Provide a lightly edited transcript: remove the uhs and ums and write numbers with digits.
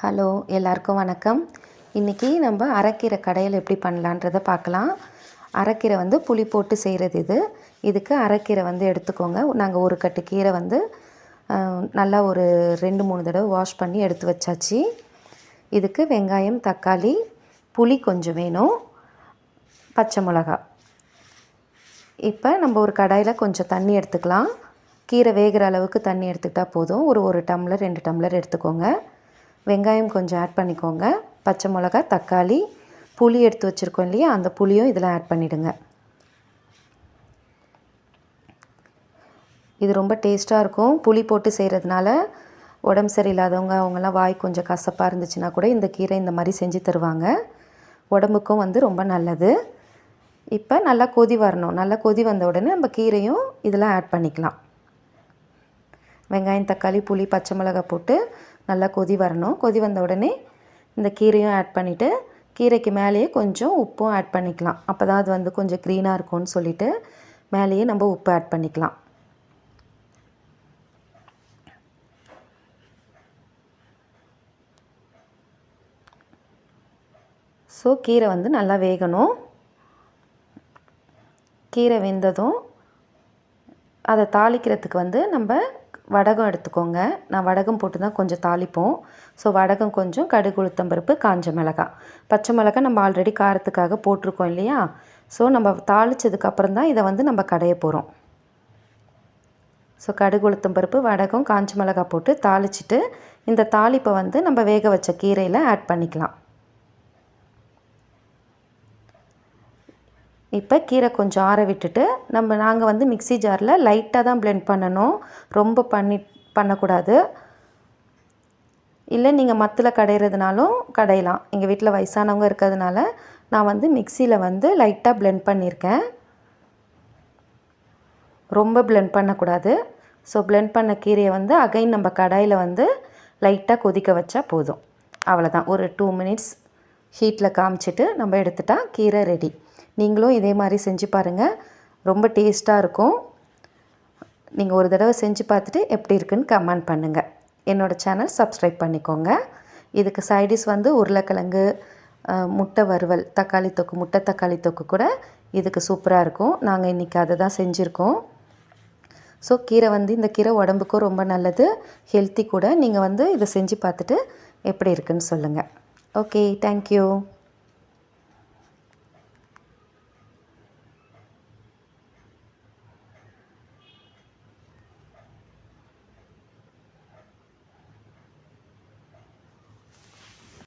Hello, எல்லாருக்கும் வணக்கம். இன்றைக்கி நம்ம அரைக்கீரை கடையில் எப்படி பண்ணலான்றதை பார்க்கலாம். அரைக்கீரை வந்து புளி போட்டு செய்கிறது இதுக்கு அரைக்கீரை வந்து எடுத்துக்கோங்க. நாங்கள் ஒரு கட்டு கீரை வந்து நல்லா ஒரு 2-3 தடவை வாஷ் பண்ணி எடுத்து வச்சாச்சு. இதுக்கு வெங்காயம், தக்காளி, புளி கொஞ்சம் வேணும், பச்சை மிளகா. இப்போ நம்ம ஒரு கடாயில் கொஞ்சம் தண்ணி எடுத்துக்கலாம். கீரை வேகிற அளவுக்கு தண்ணி எடுத்துக்கிட்டால் போதும். ஒரு டம்ளர் 2 டம்ளர் எடுத்துக்கோங்க. வெங்காயம் கொஞ்சம் ஆட் பண்ணிக்கோங்க. பச்சை மிளகா, தக்காளி, புளி எடுத்து வச்சுருக்கோம் இல்லையா, அந்த புளியும் இதில் ஆட் பண்ணிவிடுங்க. இது ரொம்ப டேஸ்ட்டாக இருக்கும். புளி போட்டு செய்கிறதுனால உடம்பு சரியில்லாதவங்க அவங்கெல்லாம் வாய் கொஞ்சம் கசப்பாக இருந்துச்சுன்னா கூட இந்த கீரை இந்த மாதிரி செஞ்சு தருவாங்க. உடம்புக்கும் வந்து ரொம்ப நல்லது. இப்போ நல்லா கொதி வரணும். நல்லா கொதி வந்த உடனே நம்ம கீரையும் இதில் ஆட் பண்ணிக்கலாம். வெங்காயம், தக்காளி, புளி, பச்சை மிளகாய் போட்டு நல்லா கொதி வரணும். கொதி வந்த உடனே இந்த கீரையும் ஆட் பண்ணிவிட்டு கீரைக்கு மேலேயே கொஞ்சம் உப்பும் ஆட் பண்ணிக்கலாம். அப்போ தான் அது வந்து கொஞ்சம் க்ரீனாக இருக்கும்னு சொல்லிவிட்டு மேலேயே நம்ம உப்பு ஆட் பண்ணிக்கலாம். ஸோ கீரை வந்து நல்லா வேகணும். கீரை வெந்ததும் அதை தாளிக்கிறதுக்கு வந்து நம்ம வடகம் எடுத்துக்கோங்க. நான் வடகம் போட்டு தான் கொஞ்சம் தாளிப்போம். ஸோ வடகம் கொஞ்சம், கடுகு, உளுத்தம் பருப்பு, காஞ்ச மிளகாய், பச்சை மிளகாய் நம்ம ஆல்ரெடி காரத்துக்காக போட்டிருக்கோம் இல்லையா. ஸோ நம்ம தாளித்ததுக்கப்புறம் தான் இதை வந்து நம்ம கடைய போகிறோம். ஸோ கடுகு, உளுத்தம் பருப்பு, வடகம், காஞ்ச மிளகாய் போட்டு தாளிச்சிட்டு இந்த தாளிப்பை வந்து நம்ம வேக வச்ச கீரையில் ஆட் பண்ணிக்கலாம். இப்போ கீரை கொஞ்சம் ஆற விட்டுட்டு நாங்கள் வந்து மிக்ஸி ஜாரில் லைட்டாக தான் பிளெண்ட் பண்ணணும். ரொம்ப பண்ணக்கூடாது. இல்லை நீங்கள் மத்தில் கடையிறதுனாலும் கடையலாம். எங்கள் வீட்டில் வயசானவங்க இருக்கிறதுனால நான் வந்து மிக்சியில் வந்து லைட்டாக பிளெண்ட் பண்ணியிருக்கேன். ரொம்ப பிளெண்ட் பண்ணக்கூடாது. ஸோ பிளெண்ட் பண்ண கீரையை வந்து அகைன் நம்ம கடாயில் வந்து லைட்டாக கொதிக்க வச்சா போதும். அவ்வளோதான். ஒரு 2 மினிட்ஸ் ஹீட்டில் காமிச்சிட்டு நம்ம எடுத்துட்டா கீரை ரெடி. நீங்களும் இதே மாதிரி செஞ்சு பாருங்கள். ரொம்ப டேஸ்ட்டாக இருக்கும். நீங்கள் ஒரு தடவை செஞ்சு பார்த்துட்டு எப்படி இருக்குன்னு கமெண்ட் பண்ணுங்கள். என்னோடய சேனல் சப்ஸ்கிரைப் பண்ணிக்கோங்க. இதுக்கு சைடிஷ் வந்து உருளைக்கிழங்கு, முட்டை வறுவல், தக்காளி தொக்கு, முட்டை தக்காளி தொக்கு கூட இதுக்கு சூப்பராக இருக்கும். நாங்கள் இன்றைக்கி அதை தான் செஞ்சுருக்கோம். ஸோ கீரை வந்து இந்த கீரை உடம்புக்கும் ரொம்ப நல்லது, ஹெல்த்தி கூட. நீங்கள் வந்து இதை செஞ்சு பார்த்துட்டு எப்படி இருக்குன்னு சொல்லுங்கள். Okay, thank you.